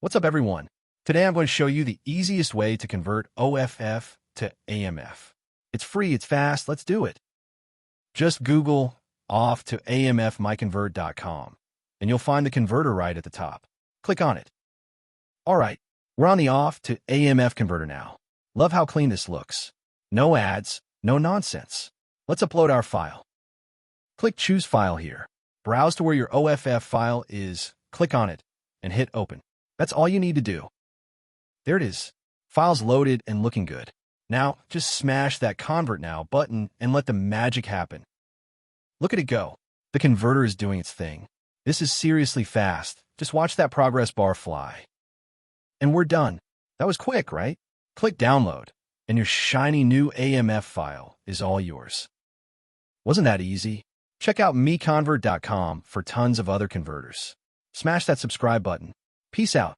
What's up, everyone? Today I'm going to show you the easiest way to convert OFF to AMF. It's free, it's fast, let's do it. Just Google off to AMF MiConvert.com and you'll find the converter right at the top. Click on it. All right, we're on the off to AMF converter now. Love how clean this looks. No ads, no nonsense. Let's upload our file. Click Choose File here. Browse to where your OFF file is, click on it, and hit Open. That's all you need to do. There it is. File's loaded and looking good. Now, just smash that Convert Now button and let the magic happen. Look at it go. The converter is doing its thing. This is seriously fast. Just watch that progress bar fly. And we're done. That was quick, right? Click Download, and your shiny new AMF file is all yours. Wasn't that easy? Check out MiConvert.com for tons of other converters. Smash that subscribe button. Peace out.